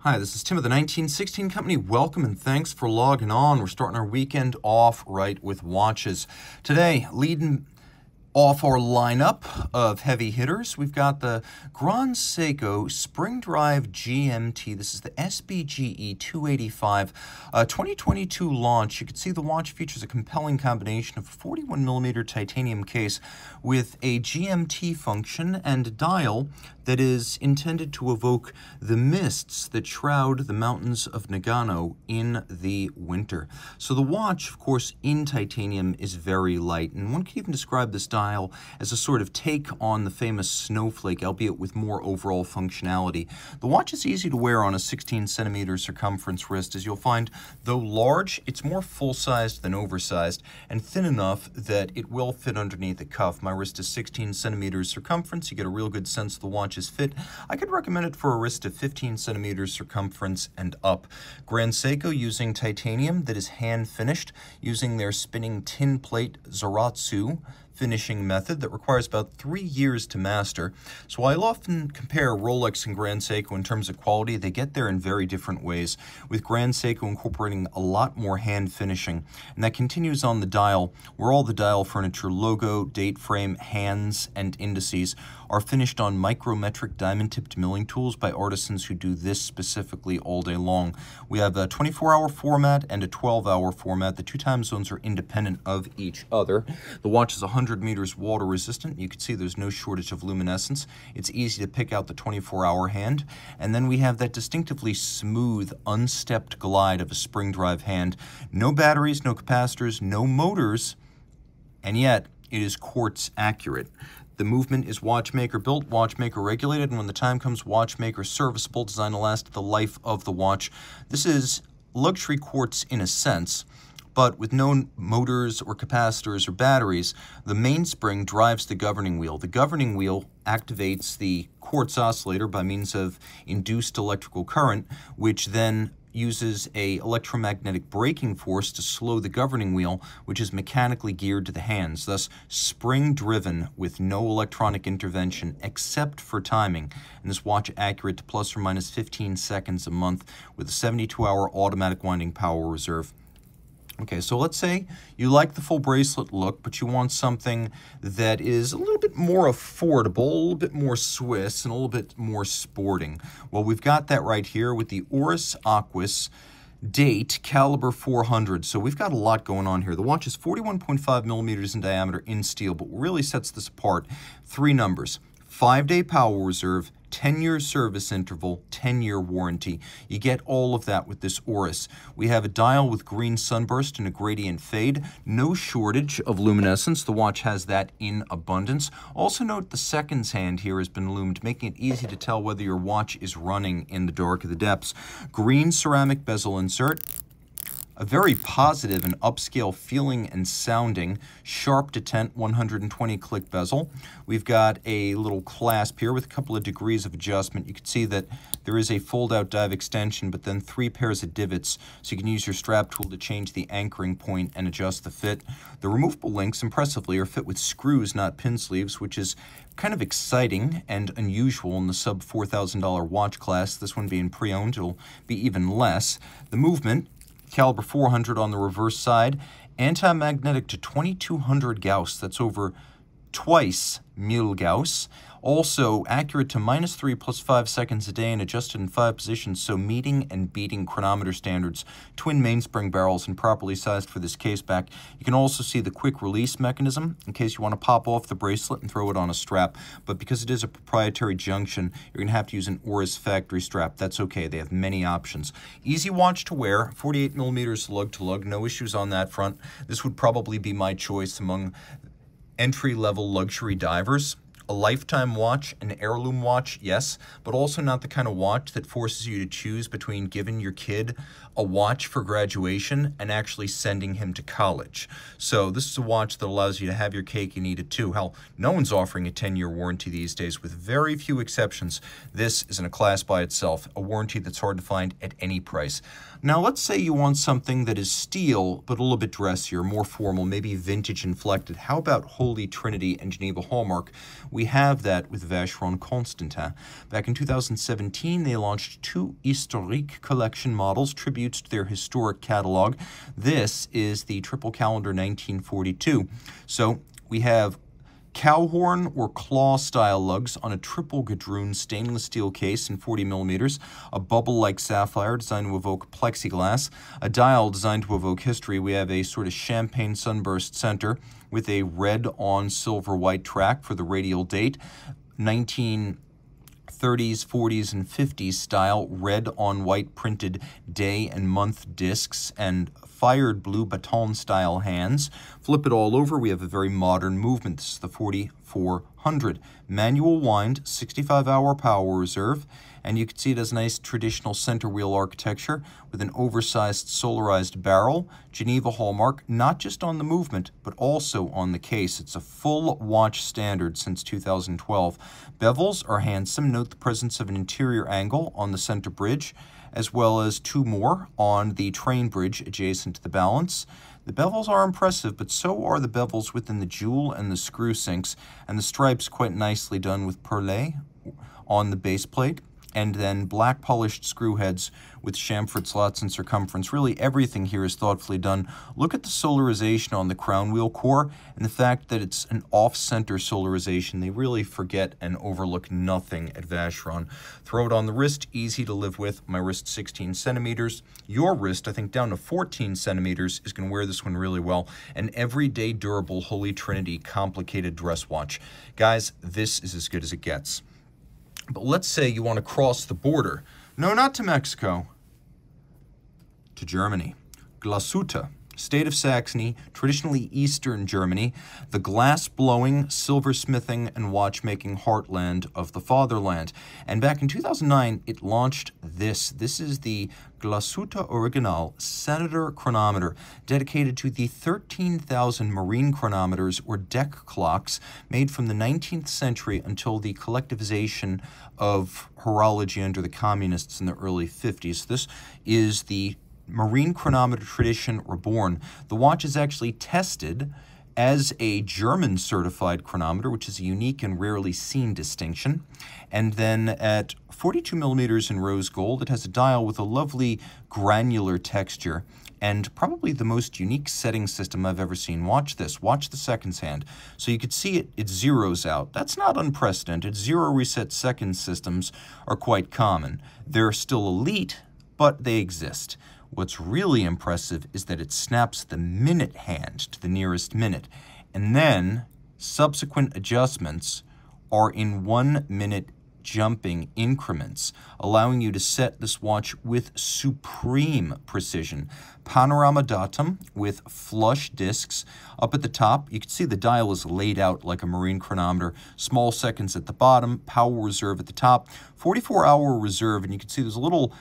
Hi, this is Tim of the 1916 Company. Welcome and thanks for logging on. We're starting our weekend off right with watches. Today, leading off our lineup of heavy hitters, we've got the Grand Seiko Spring Drive GMT. This is the SBGE285 2022 launch. You can see the watch features a compelling combination of a 41mm titanium case with a GMT function and a dial that is intended to evoke the mists that shroud the mountains of Nagano in the winter. So the watch, of course, in titanium is very light, and one can even describe this dial as a sort of take on the famous snowflake, albeit with more overall functionality. The watch is easy to wear on a 16cm circumference wrist, as you'll find, though large, it's more full-sized than oversized, and thin enough that it will fit underneath the cuff. My wrist is 16cm circumference. You get a real good sense of the watch's fit. I could recommend it for a wrist of 15cm circumference and up. Grand Seiko using titanium that is hand finished using their spinning tin plate Zaratsu finishing method that requires about 3 years to master. So I often compare Rolex and Grand Seiko in terms of quality. They get there in very different ways, with Grand Seiko incorporating a lot more hand finishing. And that continues on the dial, where all the dial furniture, logo, date frame, hands, and indices are finished on micrometric diamond-tipped milling tools by artisans who do this specifically all day long. We have a 24-hour format and a 12-hour format. The two time zones are independent of each other. The watch is 100 meters water resistant. You can see there's no shortage of luminescence. It's easy to pick out the 24-hour hand. And then we have that distinctively smooth, unstepped glide of a spring drive hand. No batteries, no capacitors, no motors, and yet it is quartz accurate. The movement is watchmaker built, watchmaker regulated, and when the time comes, watchmaker serviceable, designed to last the life of the watch. This is luxury quartz in a sense, but with no motors or capacitors or batteries. The mainspring drives the governing wheel. The governing wheel activates the quartz oscillator by means of induced electrical current, which then uses a electromagnetic braking force to slow the governing wheel, which is mechanically geared to the hands, thus spring-driven with no electronic intervention except for timing. And this watch accurate to plus or minus 15 seconds a month with a 72-hour automatic winding power reserve. Okay, so let's say you like the full bracelet look, but you want something that is a little bit more affordable, a little bit more Swiss, and a little bit more sporting. Well, we've got that right here with the Oris Aquis date Calibre 400. So we've got a lot going on here. The watch is 41.5 millimeters in diameter in steel, but what really sets this apart, 3 numbers: 5-day power reserve, 10-year service interval, 10-year warranty. You get all of that with this Oris. We have a dial with green sunburst and a gradient fade. No shortage of luminescence. The watch has that in abundance. Also note the seconds hand here has been loomed, making it easy to tell whether your watch is running in the dark of the depths. Green ceramic bezel insert. A very positive and upscale feeling and sounding sharp detent 120 click bezel. We've got a little clasp here with a couple of degrees of adjustment. You can see that there is a fold-out dive extension, but then 3 pairs of divots, so you can use your strap tool to change the anchoring point and adjust the fit. The removable links, impressively, are fit with screws, not pin sleeves, which is kind of exciting and unusual in the sub $4,000 watch class. This one being pre-owned, it'll be even less. The movement, Calibre 400 on the reverse side, anti-magnetic to 2200 Gauss. That's over twice 1000 Gauss. Also accurate to -3 plus 5 seconds a day and adjusted in 5 positions, so meeting and beating chronometer standards. Twin mainspring barrels and properly sized for this case back. You can also see the quick release mechanism in case you want to pop off the bracelet and throw it on a strap. But because it is a proprietary junction, you're going to have to use an Oris factory strap. That's okay. They have many options. Easy watch to wear, 48 millimeters lug to lug. No issues on that front. This would probably be my choice among entry-level luxury divers. A lifetime watch, an heirloom watch, yes, but also not the kind of watch that forces you to choose between giving your kid a watch for graduation and actually sending him to college. So this is a watch that allows you to have your cake and eat it too. Hell, no one's offering a 10-year warranty these days, with very few exceptions. This is in a class by itself, a warranty that's hard to find at any price. Now, let's say you want something that is steel, but a little bit dressier, more formal, maybe vintage inflected. How about Holy Trinity and Geneva Hallmark? We we have that with Vacheron Constantin. Back in 2017, they launched 2 Historiques collection models, tributes to their historic catalog. This is the triple calendar 1942. So we have cow horn or claw style lugs on a triple gadroon stainless steel case in 40 millimeters, a bubble-like sapphire designed to evoke plexiglass, a dial designed to evoke history. We have a sort of champagne sunburst center with a red on silver white track for the radial date, 1930s, 40s, and 50s style red on white printed day and month discs, and fired blue baton style hands. Flip it all over, we have a very modern movement. This is the 4400. Manual wind, 65-hour power reserve, and you can see it has a nice traditional center wheel architecture with an oversized solarized barrel, Geneva hallmark, not just on the movement, but also on the case. It's a full watch standard since 2012. Bevels are handsome. Note the presence of an interior angle on the center bridge, as well as 2 more on the train bridge adjacent to the balance. The bevels are impressive, but so are the bevels within the jewel and the screw sinks, and the stripes quite nicely done with perlé on the base plate, and then black polished screw heads with chamfered slots and circumference. Really, everything here is thoughtfully done. Look at the solarization on the crown wheel core and the fact that it's an off-center solarization. They really forget and overlook nothing at Vacheron. Throw it on the wrist, easy to live with. My wrist 16 centimeters. Your wrist, I think down to 14 centimeters, is going to wear this one really well. An everyday durable Holy Trinity complicated dress watch. Guys, this is as good as it gets. But let's say you want to cross the border. No, not to Mexico. To Germany. Glashutte, state of Saxony, traditionally Eastern Germany, the glass-blowing, silversmithing, and watchmaking heartland of the fatherland. And back in 2009, it launched this. This is the Glashutte Original Senator Chronometer, dedicated to the 13,000 marine chronometers or deck clocks made from the 19th century until the collectivization of horology under the communists in the early 50s. This is the marine chronometer tradition reborn. The watch is actually tested as a German certified chronometer, which is a unique and rarely seen distinction. And then at 42 millimeters in rose gold, it has a dial with a lovely granular texture and probably the most unique setting system I've ever seen. Watch this. Watch the seconds hand. So you could see it zeroes out. That's not unprecedented. Zero reset seconds systems are quite common. They're still elite, but they exist. What's really impressive is that it snaps the minute hand to the nearest minute, and then subsequent adjustments are in 1 minute jumping increments, allowing you to set this watch with supreme precision. Panorama datum with flush discs. Up at the top, you can see the dial is laid out like a marine chronometer. Small seconds at the bottom, power reserve at the top, 44-hour reserve, and you can see there's a little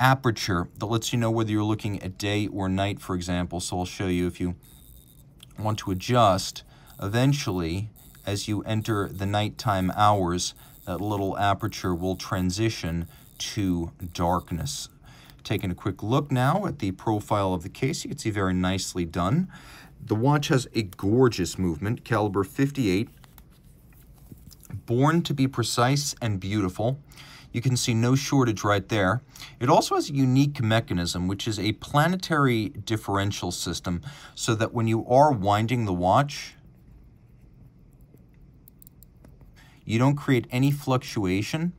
aperture that lets you know whether you're looking at day or night, for example. So I'll show you if you want to adjust. Eventually, as you enter the nighttime hours, that little aperture will transition to darkness. Taking a quick look now at the profile of the case, you can see very nicely done. The watch has a gorgeous movement, caliber 58, born to be precise and beautiful. You can see no shortage right there. It also has a unique mechanism, which is a planetary differential system, so that when you are winding the watch, you don't create any fluctuation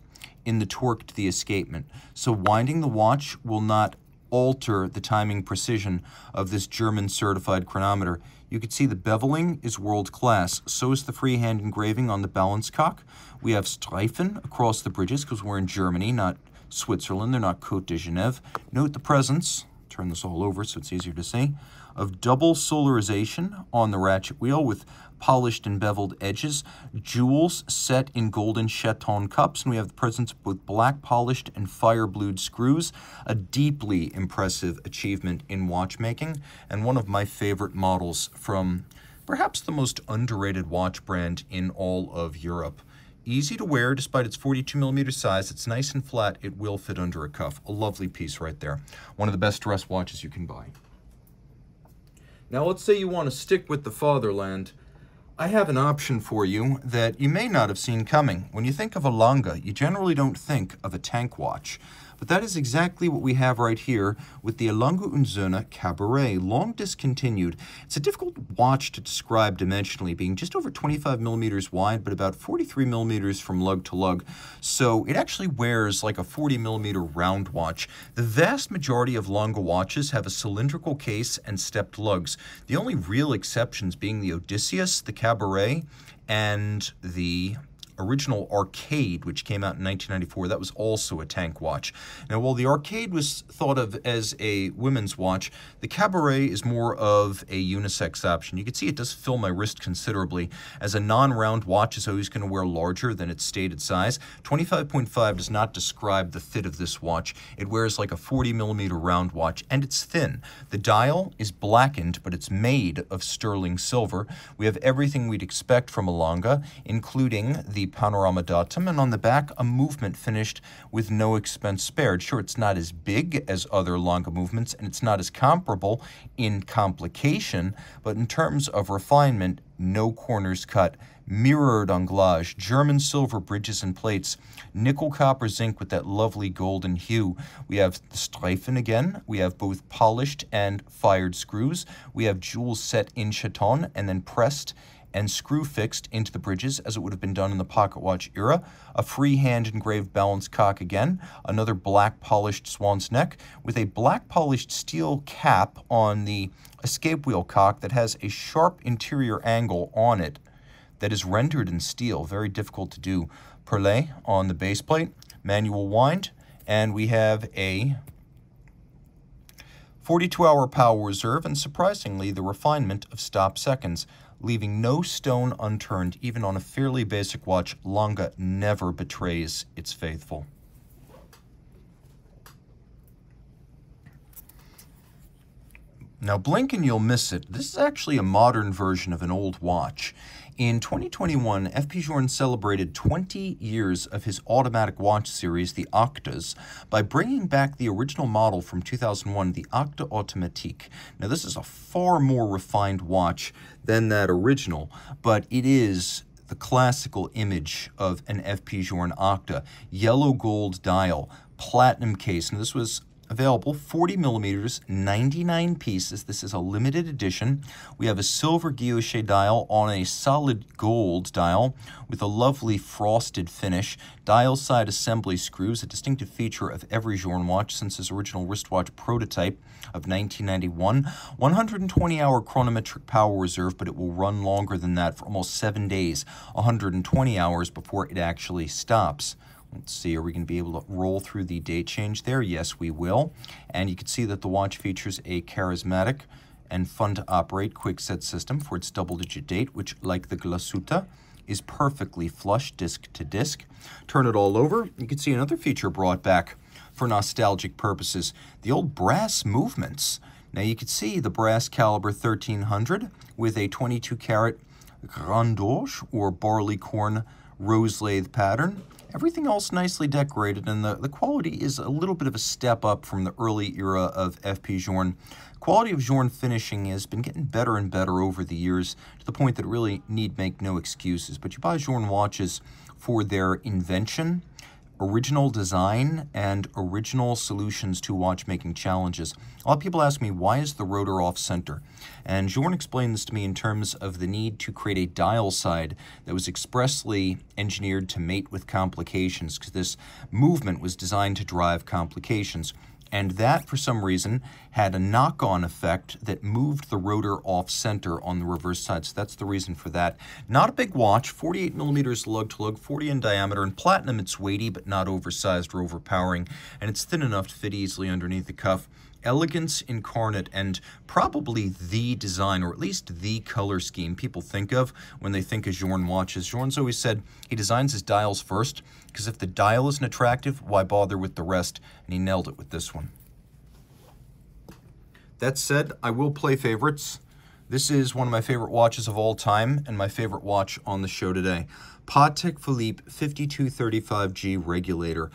in the torque to the escapement. So winding the watch will not alter the timing precision of this German certified chronometer. You can see the beveling is world class. So is the freehand engraving on the balance cock. We have Streifen across the bridges because we're in Germany, not Switzerland. They're not Côte de Genève. Note the presence, turn this all over so it's easier to see, of double solarization on the ratchet wheel with polished and beveled edges, jewels set in golden chaton cups, and we have the presence of both black polished and fire blued screws, a deeply impressive achievement in watchmaking, and one of my favorite models from perhaps the most underrated watch brand in all of Europe. Easy to wear despite its 42mm size. It's nice and flat. It will fit under a cuff. A lovely piece right there. One of the best dress watches you can buy. Now let's say you want to stick with the fatherland. I have an option for you that you may not have seen coming. When you think of a Lange, you generally don't think of a tank watch. But that is exactly what we have right here with the Lange & Söhne Cabaret, long discontinued. It's a difficult watch to describe dimensionally, being just over 25 millimeters wide, but about 43 millimeters from lug to lug. So it actually wears like a 40 millimeter round watch. The vast majority of Lange watches have a cylindrical case and stepped lugs. The only real exceptions being the Odysseus, the Cabaret, and the original Arcade, which came out in 1994. That was also a tank watch. Now, while the Arcade was thought of as a women's watch, the Cabaret is more of a unisex option. You can see it does fill my wrist considerably. As a non-round watch is always going to wear larger than its stated size. 25.5 does not describe the fit of this watch. It wears like a 40 millimeter round watch, and it's thin. The dial is blackened, but it's made of sterling silver. We have everything we'd expect from a Lange, including the panorama datum, and on the back, a movement finished with no expense spared. Sure, it's not as big as other Lange movements, and it's not as comparable in complication, but in terms of refinement, no corners cut, mirrored anglage, German silver bridges and plates, nickel copper zinc with that lovely golden hue. We have the Streifen again. We have both polished and fired screws. We have jewels set in chaton and then pressed and screw fixed into the bridges as it would have been done in the pocket watch era. A freehand engraved balance cock again, another black polished swan's neck with a black polished steel cap on the escape wheel cock that has a sharp interior angle on it that is rendered in steel, very difficult to do. Perlé on the base plate, manual wind, and we have a 42-hour power reserve, and surprisingly, the refinement of stop seconds, leaving no stone unturned. Even on a fairly basic watch, Lange never betrays its faithful. Now, blink and you'll miss it. This is actually a modern version of an old watch. In 2021, FP Journe celebrated 20 years of his automatic watch series, the Octas, by bringing back the original model from 2001, the Octa Automatique. Now, this is a far more refined watch than that original, but it is the classical image of an FP Journe Octa. Yellow gold dial, platinum case, and this was available 40 millimeters, 99 pieces. This is a limited edition. We have a silver guilloche dial on a solid gold dial with a lovely frosted finish. Dial side assembly screws, a distinctive feature of every Journe watch since his original wristwatch prototype of 1991. 120-hour chronometric power reserve, but it will run longer than that for almost 7 days, 120 hours before it actually stops. Let's see, are we going to be able to roll through the date change there? Yes, we will. And you can see that the watch features a charismatic and fun-to-operate quick-set system for its double-digit date, which, like the Glashutte, is perfectly flush disc to disc. Turn it all over, you can see another feature brought back for nostalgic purposes, the old brass movements. Now, you can see the brass Calibre 1300 with a 22-carat Grand Orge, or barley corn rose lathe pattern. Everything else nicely decorated, and the quality is a little bit of a step up from the early era of FP Journe. Quality of Journe finishing has been getting better and better over the years, to the point that it really need make no excuses. But you buy Journe watches for their invention, original design, and original solutions to watchmaking challenges. A lot of people ask me, why is the rotor off-center? And Journe explained this to me in terms of the need to create a dial side that was expressly engineered to mate with complications, because this movement was designed to drive complications. And that, for some reason, had a knock-on effect that moved the rotor off-center on the reverse side. So that's the reason for that. Not a big watch, 48 millimeters lug to lug, 40 in diameter. In platinum, it's weighty, but not oversized or overpowering. And it's thin enough to fit easily underneath the cuff. Elegance incarnate, and probably the design, or at least the color scheme people think of when they think of Journe watches. Journe's always said he designs his dials first, because if the dial isn't attractive, why bother with the rest? And he nailed it with this one. That said, I will play favorites. This is one of my favorite watches of all time, and my favorite watch on the show today. Patek Philippe 5235G Regulator.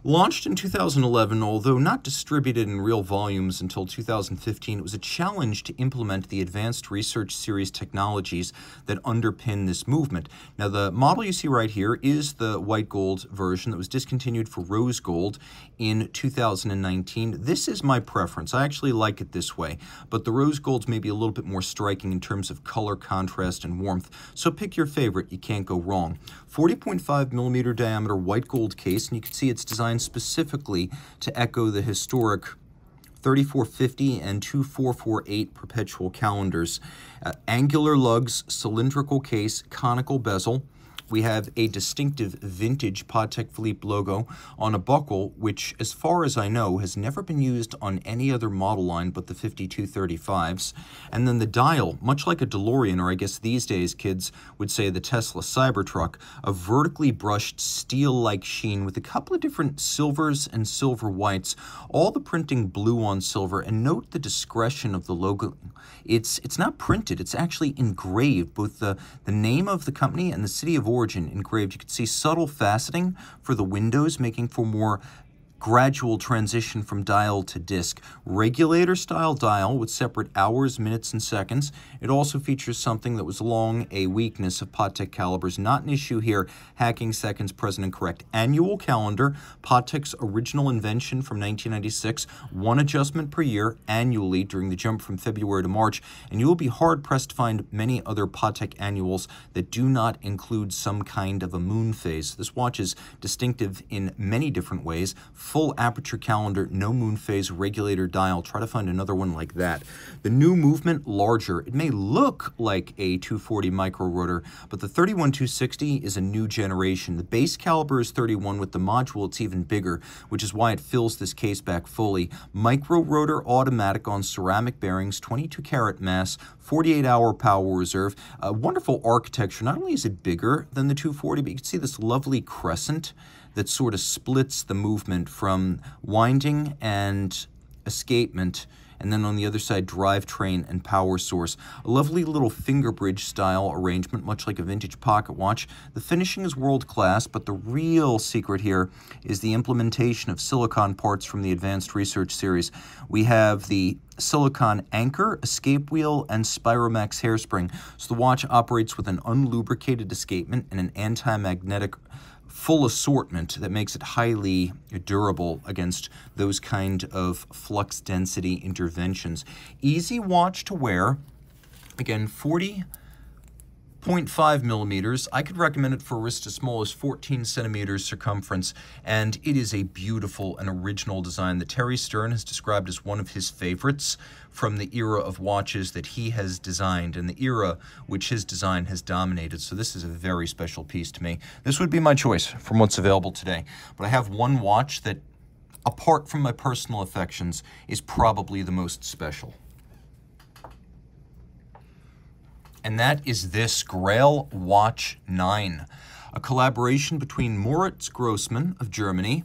Launched in 2011, although not distributed in real volumes until 2015, it was a challenge to implement the advanced research series technologies that underpin this movement. Now, the model you see right here is the white gold version that was discontinued for rose gold in 2019. This is my preference. I actually like it this way, but the rose gold's maybe a little bit more striking in terms of color, contrast, and warmth. So pick your favorite. You can't go wrong. 40.5 millimeter diameter white gold case, and you can see it's designed specifically to echo the historic 3450 and 2448 perpetual calendars. Angular lugs, cylindrical case, conical bezel. We have a distinctive vintage Patek Philippe logo on a buckle, which, as far as I know, has never been used on any other model line but the 5235s. And then the dial, much like a DeLorean, or I guess these days kids would say the Tesla Cybertruck, a vertically brushed steel-like sheen with a couple of different silvers and silver whites, all the printing blue on silver. And note the discretion of the logo. It's not printed, it's actually engraved, both the name of the company and the city of origin engraved. You can see subtle faceting for the windows, making for more gradual transition from dial to disc. Regulator style dial with separate hours, minutes, and seconds. It also features something that was long a weakness of Patek calibers. Not an issue here. Hacking seconds present and correct. Annual calendar, Patek's original invention from 1996. One adjustment per year annually during the jump from February to March. And you will be hard pressed to find many other Patek annuals that do not include some kind of a moon phase. This watch is distinctive in many different ways. Full aperture calendar, no moon phase, regulator dial. Try to find another one like that. The new movement, larger. It may look like a 240 micro rotor, but the 31260 is a new generation. The base caliber is 31. With the module, it's even bigger, which is why it fills this case back fully. Micro rotor automatic on ceramic bearings, 22 karat mass, 48-hour power reserve. A wonderful architecture. Not only is it bigger than the 240, but you can see this lovely crescent that sort of splits the movement from winding and escapement, and then on the other side, drivetrain and power source. A lovely little finger bridge style arrangement, much like a vintage pocket watch. The finishing is world-class, but the real secret here is the implementation of silicon parts from the Advanced Research Series. We have the silicon anchor, escape wheel, and Spiromax hairspring. So the watch operates with an unlubricated escapement and an anti-magnetic full assortment that makes it highly durable against those kind of flux density interventions. Easy watch to wear. Again, 40.5 millimeters. I could recommend it for a wrist as small as 14 centimeters circumference, and it is a beautiful and original design that Terry Stern has described as one of his favorites from the era of watches that he has designed and the era which his design has dominated. So this is a very special piece to me. This would be my choice from what's available today. But I have one watch that, apart from my personal affections, is probably the most special. And that is this Grail Watch 9, a collaboration between Moritz Grossmann of Germany.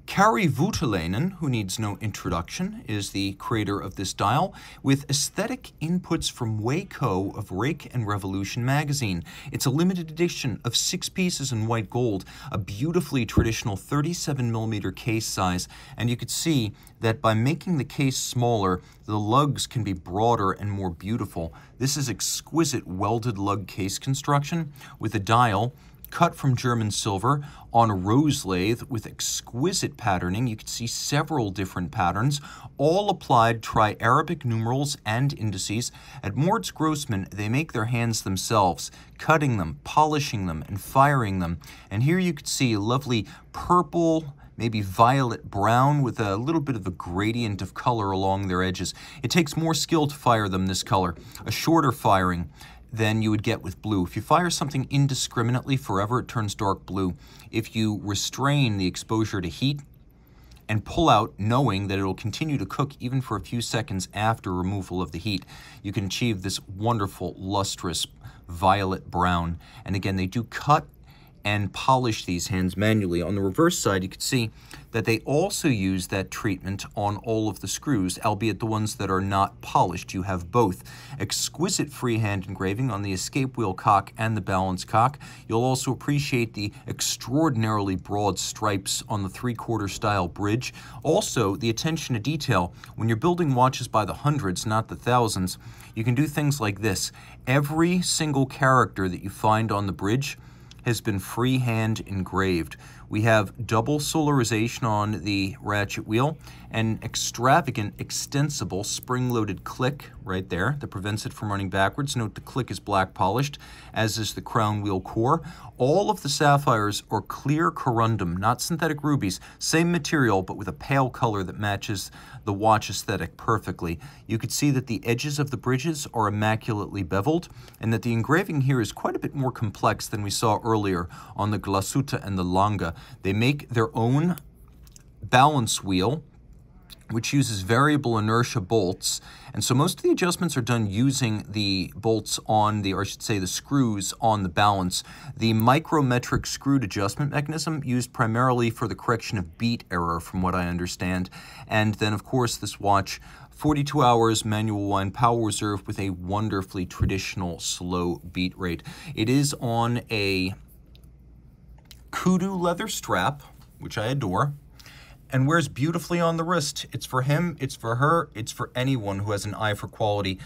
Kari Voutilainen, who needs no introduction, is the creator of this dial, with aesthetic inputs from Waco of Rake and Revolution magazine. It's a limited edition of 6 pieces in white gold, a beautifully traditional 37 millimeter case size, and you could see that by making the case smaller, the lugs can be broader and more beautiful. This is exquisite welded lug case construction with a dial cut from German silver on a rose lathe with exquisite patterning. You can see several different patterns, all applied tri-Arabic numerals and indices. At Moritz Grossmann, they make their hands themselves, cutting them, polishing them, and firing them. And here you can see a lovely purple, maybe violet brown with a little bit of a gradient of color along their edges. It takes more skill to fire them this color. A shorter firing than you would get with blue. If you fire something indiscriminately forever, it turns dark blue. If you restrain the exposure to heat and pull out knowing that it'll continue to cook even for a few seconds after removal of the heat, you can achieve this wonderful, lustrous violet brown. And again, they do cut and polish these hands manually. On the reverse side, you can see that they also use that treatment on all of the screws, albeit the ones that are not polished. You have both. Exquisite freehand engraving on the escape wheel cock and the balance cock. You'll also appreciate the extraordinarily broad stripes on the three-quarter style bridge. Also, the attention to detail. When you're building watches by the hundreds, not the thousands, you can do things like this. Every single character that you find on the bridge has been freehand engraved. We have double solarization on the ratchet wheel, an extravagant, extensible spring-loaded click right there that prevents it from running backwards. Note the click is black polished, as is the crown wheel core. All of the sapphires are clear corundum, not synthetic rubies. Same material, but with a pale color that matches the watch aesthetic perfectly. You could see that the edges of the bridges are immaculately beveled, and that the engraving here is quite a bit more complex than we saw earlier on the Glashutte and the Lange. They make their own balance wheel, which uses variable inertia bolts. And so most of the adjustments are done using the bolts on the, or I should say the screws on the balance. The micrometric screwed adjustment mechanism used primarily for the correction of beat error, from what I understand. And then, of course, this watch, 42 hours manual wind power reserve with a wonderfully traditional slow beat rate. It is on a kudu leather strap, which I adore, and wears beautifully on the wrist. It's for him, it's for her, it's for anyone who has an eye for quality.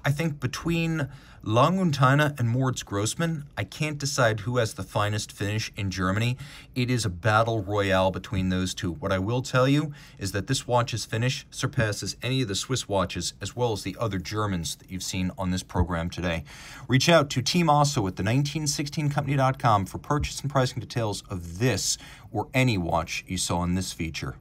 I think between Lange and Moritz Grossmann, I can't decide who has the finest finish in Germany. It is a battle royale between those two. What I will tell you is that this watch's finish surpasses any of the Swiss watches, as well as the other Germans that you've seen on this program today. Reach out to Team Mosso at the1916company.com for purchase and pricing details of this or any watch you saw in this feature.